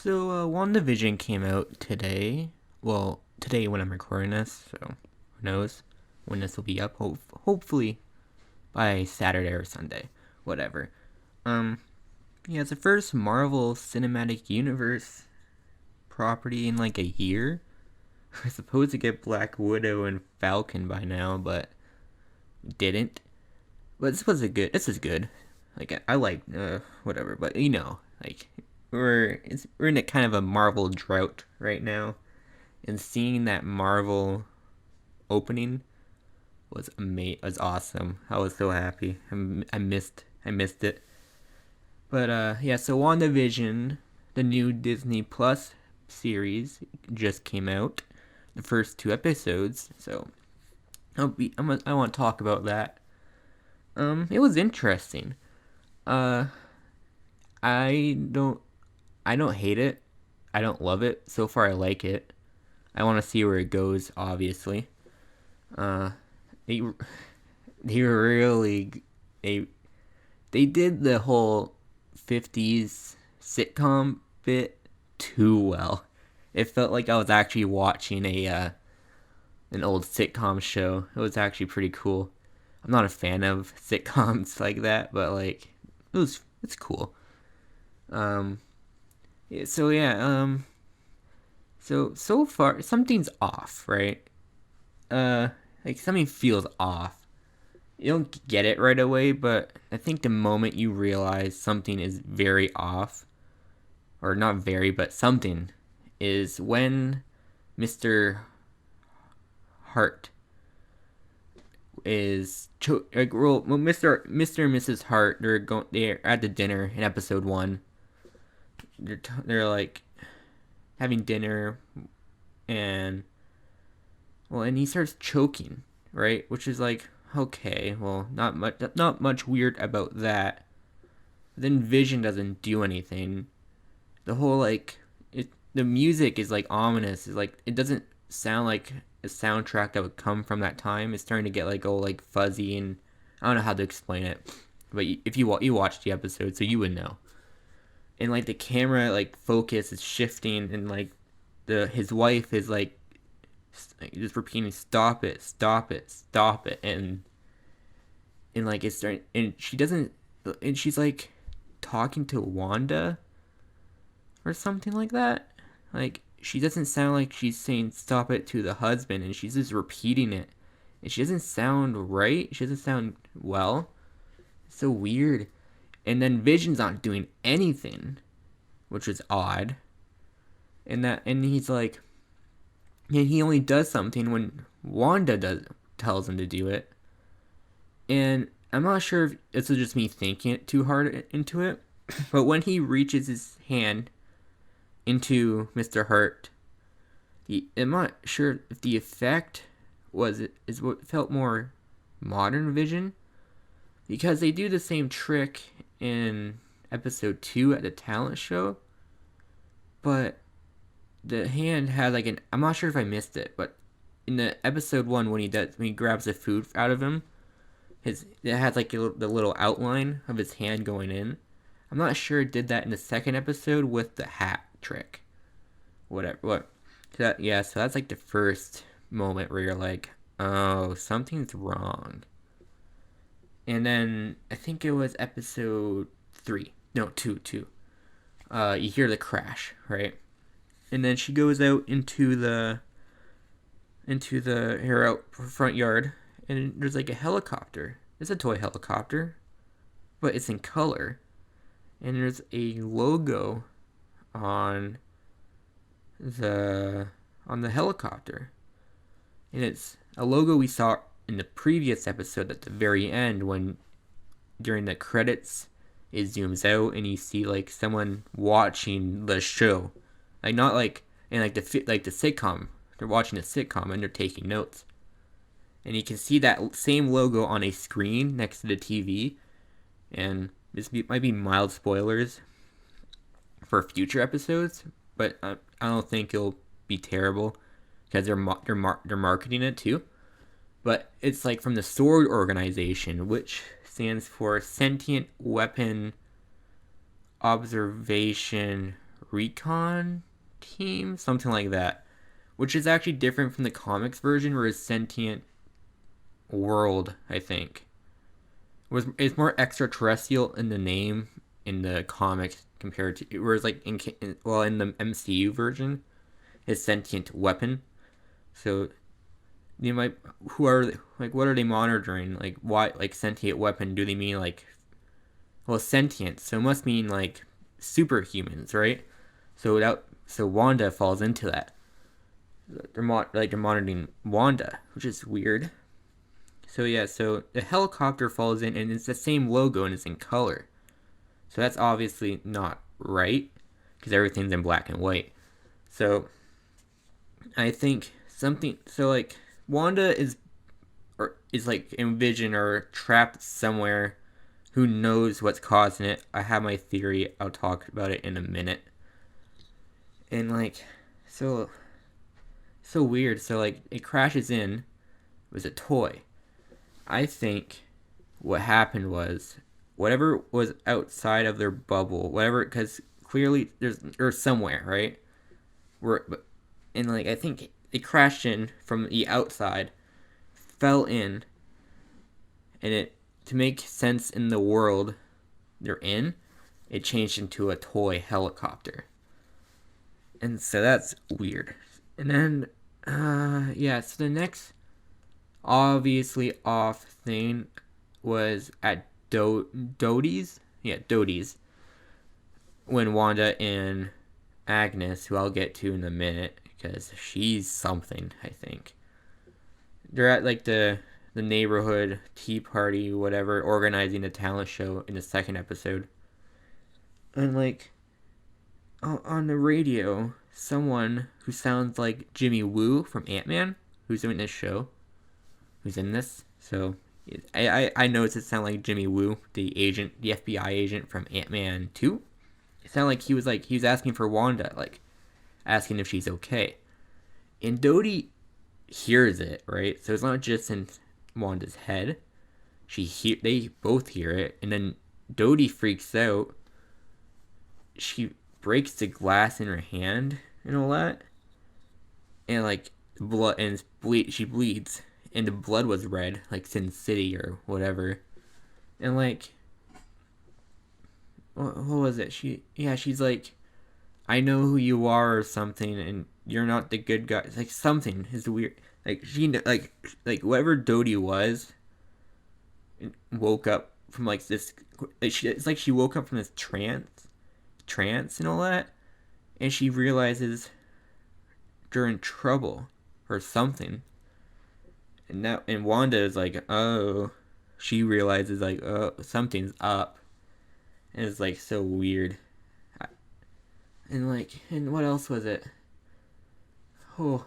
Wandavision came out today. Well, today when I'm recording this, so who knows when this will be up. Hopefully by Saturday or Sunday, whatever. Um, yeah, it's the first Marvel Cinematic Universe property in like a year. We're supposed to get Black Widow and Falcon by now, but didn't. But This is good. Like I like whatever, but like we're in a kind of a Marvel drought right now, and seeing that Marvel opening was awesome. I was so happy. I missed it. But yeah. So WandaVision, the new Disney Plus series, just came out. The first two episodes. So I want to talk about that. It was interesting. Uh, I don't I don't hate it. I don't love it. So far, I like it. I want to see where it goes. Obviously, uh, they they really they they did the whole '50s sitcom bit too well. It felt like I was actually watching a an old sitcom show. It was actually pretty cool. I'm not a fan of sitcoms like that, but like it's cool. Um, yeah, so far something's off, right? Uh, like something feels off. You don't get it right away, but I think the moment you realize something is very off, or not very, but something, is when Mr. Hart is well, Mr. and Mrs. Hart, they're at the dinner in episode 1. They're like having dinner, and and he starts choking, right? Which is like, okay, well, not much weird about that. Then Vision doesn't do anything. The whole the music is like ominous. It's like it doesn't sound like a soundtrack that would come from that time. It's starting to get like all like fuzzy, and I don't know how to explain it. But if you watched the episode, so you would know. And like the camera like focus is shifting, and like the his wife is like just repeating, "Stop it, stop it, stop it," and like it's starting, and she doesn't, and she's like talking to Wanda or something like that. Like she doesn't sound like she's saying "stop it" to the husband, and she's just repeating it, and she doesn't sound right. She doesn't sound well. It's so weird. And then Vision's not doing anything, which is odd. And he's like, yeah, he only does something when Wanda tells him to do it. And I'm not sure if this is just me thinking it too hard into it, but when he reaches his hand into Mr. Hart, I'm not sure if the effect is what felt more modern Vision, because they do the same trick in episode 2 at the talent show, but the hand has like I'm not sure if I missed it, but in the episode 1 when he grabs the food out of him, it has like the little outline of his hand going in. I'm not sure it did that in the second episode with the hat trick. Whatever. What? So that's like the first moment where you're like, oh, something's wrong. And then I think it was episode 3. No, 2. You hear the crash, right? And then she goes out into her out front yard, and there's like a helicopter. It's a toy helicopter, but it's in color, and there's a logo on the helicopter, and it's a logo we saw in the previous episode at the very end, when during the credits it zooms out and you see like someone watching the show, like not like in like the sitcom. They're watching a sitcom and they're taking notes, and you can see that same logo on a screen next to the TV. And might be mild spoilers for future episodes, but I don't think it'll be terrible because they're marketing it too. But it's like from the SWORD organization, which stands for Sentient Weapon Observation recon team, something like that, which is actually different from the comics version, where it's sentient world. I think it's more extraterrestrial in the name in the comics compared to, whereas like in the MCU version, it's sentient weapon. So you might, who are they, like, what are they monitoring? Like, why, like, sentient weapon? Do they mean like, well, sentient? So it must mean like superhumans, right? So Wanda falls into that. They're monitoring Wanda, which is weird. So yeah, so the helicopter falls in, and it's the same logo and it's in color. So that's obviously not right, because everything's in black and white. So I think something. So like Wanda is like envisioned or trapped somewhere. Who knows what's causing it? I have my theory. I'll talk about it in a minute. And like, so weird. So like, it crashes in. It was a toy. I think what happened was whatever was outside of their bubble, whatever, because clearly there's somewhere, right? Where, and like, I think it crashed in from the outside, fell in, and it, to make sense in the world they're in, it changed into a toy helicopter. And so that's weird. And then, yeah, so the next obviously off thing was at Dodie's. Yeah, Dodie's. When Wanda and Agnes, who I'll get to in a minute, because she's something, I think. They're at like the neighborhood tea party, whatever, organizing a talent show in the second episode. And like, on the radio, someone who sounds like Jimmy Woo from Ant-Man, who's doing this show, who's in this. So I noticed it sounded like Jimmy Woo, the agent, the FBI agent from Ant-Man 2. It sounded like he was asking for Wanda, like asking if she's okay. And Dodie hears it, right? So it's not just in Wanda's head. They both hear it, and then Dodie freaks out. She breaks the glass in her hand and all that, and like blood, and she bleeds, and the blood was red, like Sin City or whatever. And like, what was it? She's like, I know who you are or something, and you're not the good guy. It's like something is weird. Like she like whatever Dodie was, woke up from like this. It's like she woke up from this trance and all that, and she realizes they're in trouble or something. And Wanda is like, oh, she realizes like, oh, something's up, and it's like so weird. And like, and what else was it? Oh,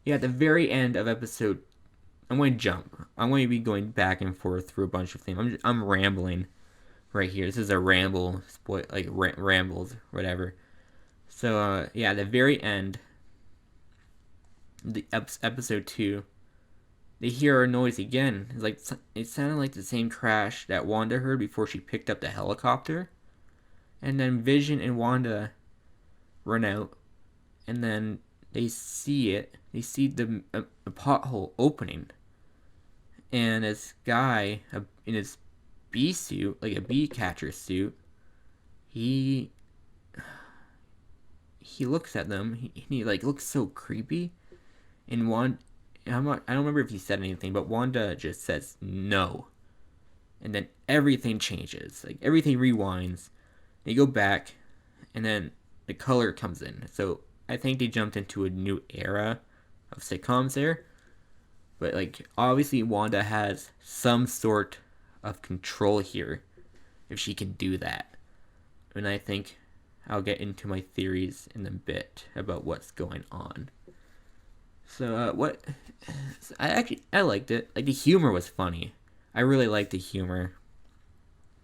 yeah, at the very end of episode, I'm going to jump. I'm going to be going back and forth through a bunch of things. I'm rambling right here. This is a ramble, rambles, whatever. So, yeah, the very end, the episode 2, they hear a noise again. It's like, it sounded like the same crash that Wanda heard before she picked up the helicopter. And then Vision and Wanda run out, and then they see it. They see a pothole opening, and this guy in his bee suit, like a bee catcher suit, he looks at them. He like looks so creepy, and I don't remember if he said anything, but Wanda just says no, and then everything changes. Like everything rewinds. They go back, and then the color comes in. So I think they jumped into a new era of sitcoms there. But like obviously Wanda has some sort of control here if she can do that. And I think I'll get into my theories in a bit about what's going on. So I liked it. Like the humor was funny. I really liked the humor.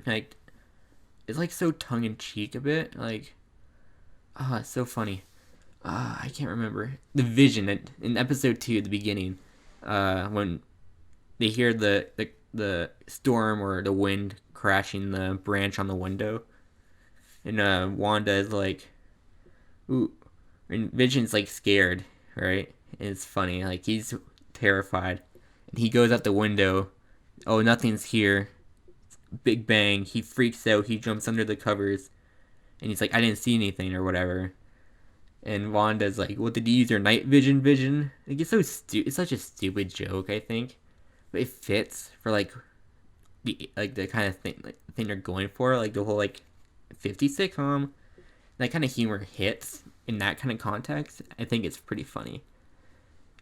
Like it's like so tongue in cheek a bit. Like it's so funny. I can't remember the Vision in episode 2 at the beginning, when they hear the storm or the wind crashing the branch on the window, and Wanda is like, ooh, and Vision's like scared, right? And it's funny, like he's terrified, and he goes out the window. Oh, nothing's here. Big bang. He freaks out. He jumps under the covers, and he's like, I didn't see anything or whatever. And Wanda's like, well, did you use your night vision? Like, it's it's such a stupid joke, I think, but it fits for like the kind of thing they're going for, like the whole like 50 sitcom. That kind of humor hits in that kind of context. I think it's pretty funny.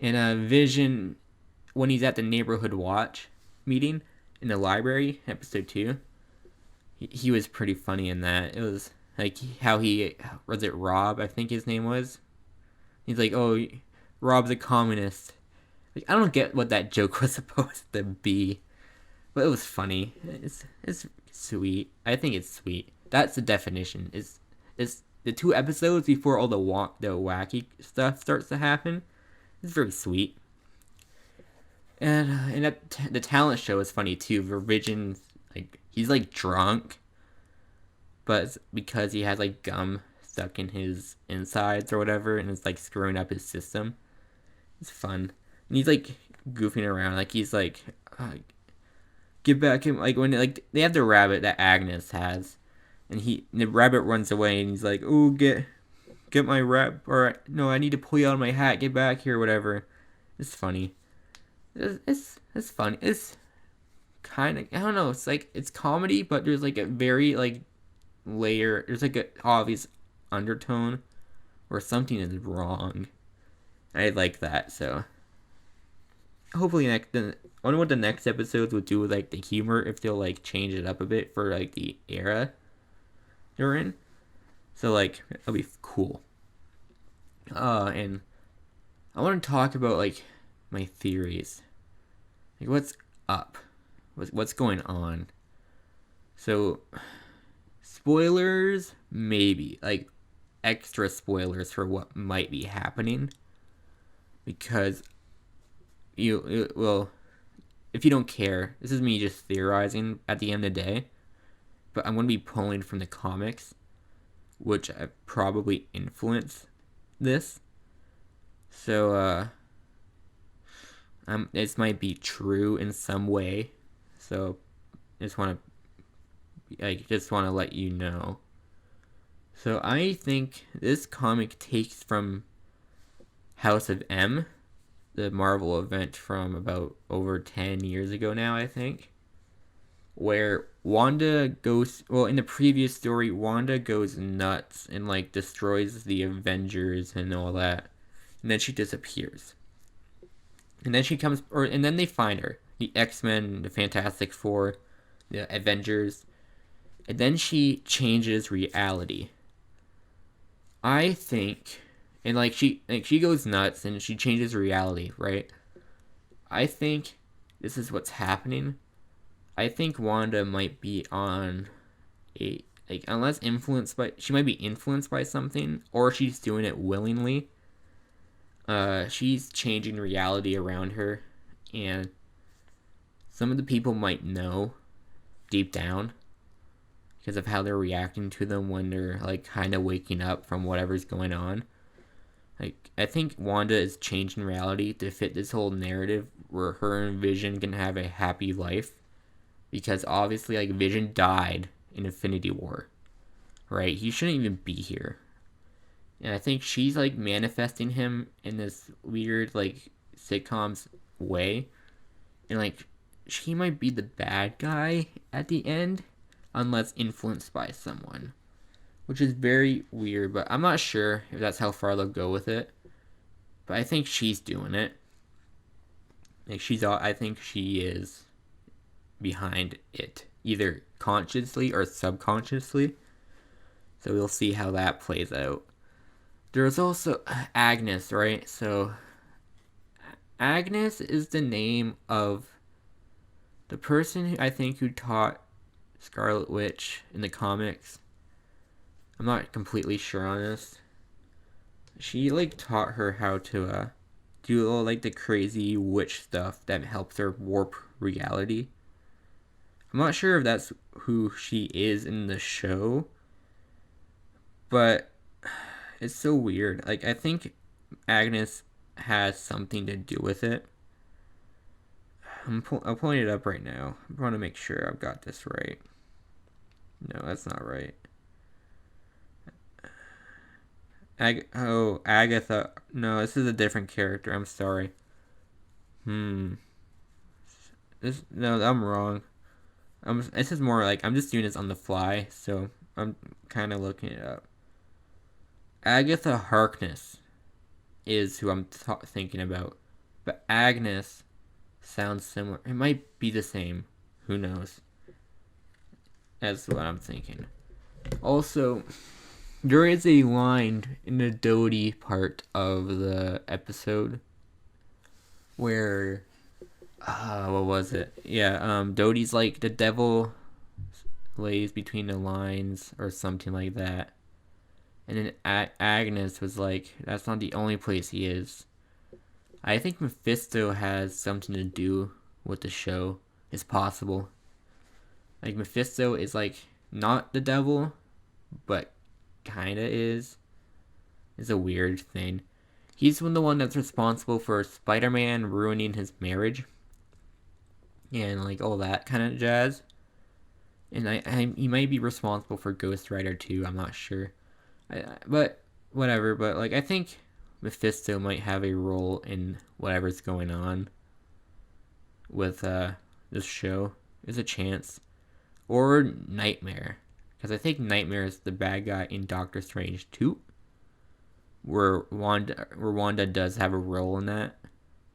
And Vision, when he's at the neighborhood watch meeting in the library, episode 2, he was pretty funny in that. It was like how he was it Rob, I think his name was. He's like, oh, Rob's a communist. Like, I don't get what that joke was supposed to be, but it was funny. It's sweet. I think it's sweet. That's the definition. Is the 2 episodes before all the wacky stuff starts to happen. It's very sweet. And the talent show is funny too. Vision, like he's like drunk, but it's because he has like gum stuck in his insides or whatever, and it's like screwing up his system. It's fun, and he's like goofing around, like he's like, get back him, like when like they have the rabbit that Agnes has, and the rabbit runs away, and he's like, oh, get my rabbit, or no, I need to pull you out of my hat, get back here, whatever. It's funny. It's funny. It's kind of, I don't know. It's like it's comedy, but there's like a very like layer. There's like a obvious undertone, where something is wrong. I like that. So hopefully I wonder what the next episodes would do with like the humor, if they'll like change it up a bit for like the era they're in. So like that'll be cool. And I want to talk about like my theories. Like what's up? What's going on? So spoilers, maybe like extra spoilers for what might be happening, because well, if you don't care, this is me just theorizing at the end of the day, but I'm going to be pulling from the comics, which have probably influenced this. So this might be true in some way, so I just want to let you know. So I think this comic takes from House of M, the Marvel event from about over 10 years ago now, I think, where Wanda goes, well, in the previous story, Wanda goes nuts and like destroys the Avengers and all that, and then she disappears. And then she comes, and then they find her, the X-Men, the Fantastic Four, the Avengers, and then she changes reality. I think, and like she goes nuts and she changes reality, right? I think this is what's happening. I think Wanda might be on a, like, unless influenced by, she might be influenced by something, or she's doing it willingly. She's changing reality around her, and some of the people might know deep down because of how they're reacting to them when they're like kind of waking up from whatever's going on. Like, I think Wanda is changing reality to fit this whole narrative where her and Vision can have a happy life, because obviously like Vision died in Infinity War, right? He shouldn't even be here. And I think she's like manifesting him in this weird like sitcoms way. And like she might be the bad guy at the end unless influenced by someone. Which is very weird, but I'm not sure if that's how far they'll go with it. But I think she's doing it. Like I think she is behind it, either consciously or subconsciously. So we'll see how that plays out. There's also Agnes, right? So Agnes is the name of the person who taught Scarlet Witch in the comics. I'm not completely sure on this. She like taught her how to do all like the crazy witch stuff that helps her warp reality. I'm not sure if that's who she is in the show, But it's so weird. Like, I think Agnes has something to do with it. I'm pulling it up right now. I want to make sure I've got this right. No, that's not right. Agatha. No, this is a different character. I'm sorry. Hmm. No, I'm wrong. This is more like I'm just doing this on the fly, so I'm kind of looking it up. Agatha Harkness is who I'm thinking about, but Agnes sounds similar. It might be the same. Who knows? That's what I'm thinking. Also, there is a line in the Dodie part of the episode where, what was it? Yeah, Dodie's like the devil lays between the lines or something like that. And then Agnes was like, that's not the only place he is. I think Mephisto has something to do with the show. It's possible. Like, Mephisto is like not the devil, but kinda is. It's a weird thing. He's the one that's responsible for Spider-Man ruining his marriage and like all that kind of jazz. And he might be responsible for Ghost Rider too. I'm not sure, but whatever. But like I think Mephisto might have a role in whatever's going on with this show. There's a chance, or Nightmare, because I think Nightmare is the bad guy in Doctor Strange 2, where Wanda does have a role in that.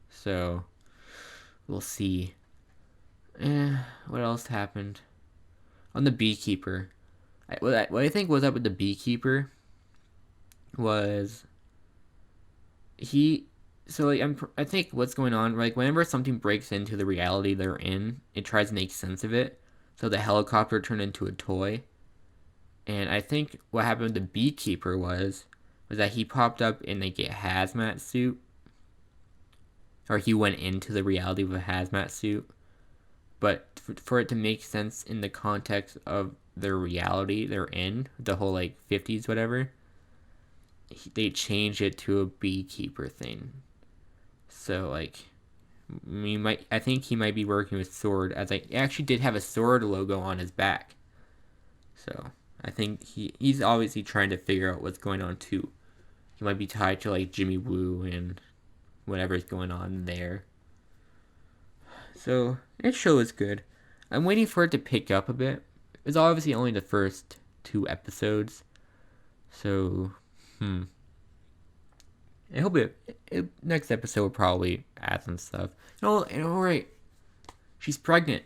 So we'll see. What else happened? On the Beekeeper. What I think was up with the Beekeeper was he. So like I think what's going on, like whenever something breaks into the reality they're in, it tries to make sense of it. So the helicopter turned into a toy, and I think what happened with the Beekeeper was that he popped up in like a hazmat suit, or he went into the reality of a hazmat suit. But for it to make sense in the context of their reality they're in, the whole like 50s whatever, they changed it to a beekeeper thing. So like I think he might be working with Sword, as like he actually did have a Sword logo on his back. So I think he's obviously trying to figure out what's going on too. He might be tied to like Jimmy Woo and whatever's going on there. So that show is good. I'm waiting for it to pick up a bit. It's obviously only the first 2 episodes. So, I hope next episode will probably add some stuff. Oh, right. She's pregnant.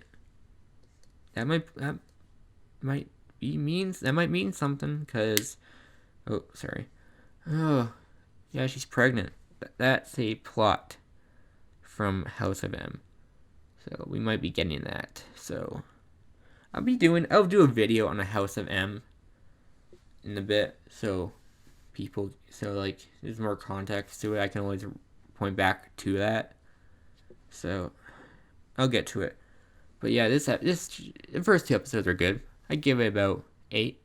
That might mean something, because oh, sorry. Oh, yeah, she's pregnant. That's a plot from House of M. So we might be getting that. So I'll do a video on the House of M in a bit, so like there's more context to it. I can always point back to that. So I'll get to it. But yeah, the first 2 episodes are good. I give it about 8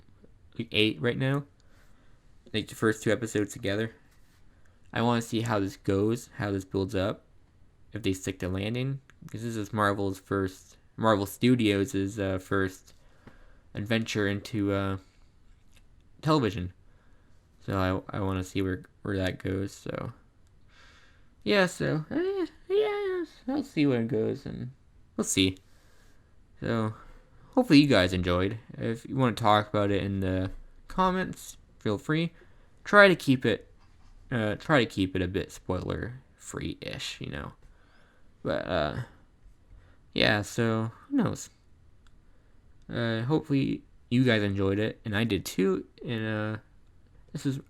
right now. Like the first 2 episodes together. I want to see how this goes, how this builds up, if they stick to landing, because this is Marvel Studios' first adventure into television. So I want to see where that goes. So yeah, I'll see where it goes, and we'll see. So hopefully you guys enjoyed. If you want to talk about it in the comments, feel free. Try to keep it a bit spoiler free ish, But yeah, so who knows? Hopefully you guys enjoyed it, and I did too. And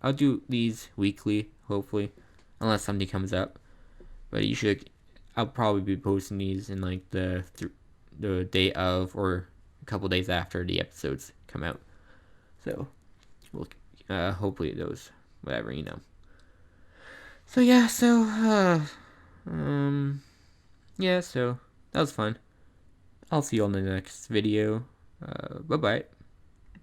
I'll do these weekly, hopefully, unless something comes up. But I'll probably be posting these in like the day of, or a couple days after the episodes come out. So we'll hopefully those, whatever. So yeah, yeah, so that was fun. I'll see you on the next video. Bye bye.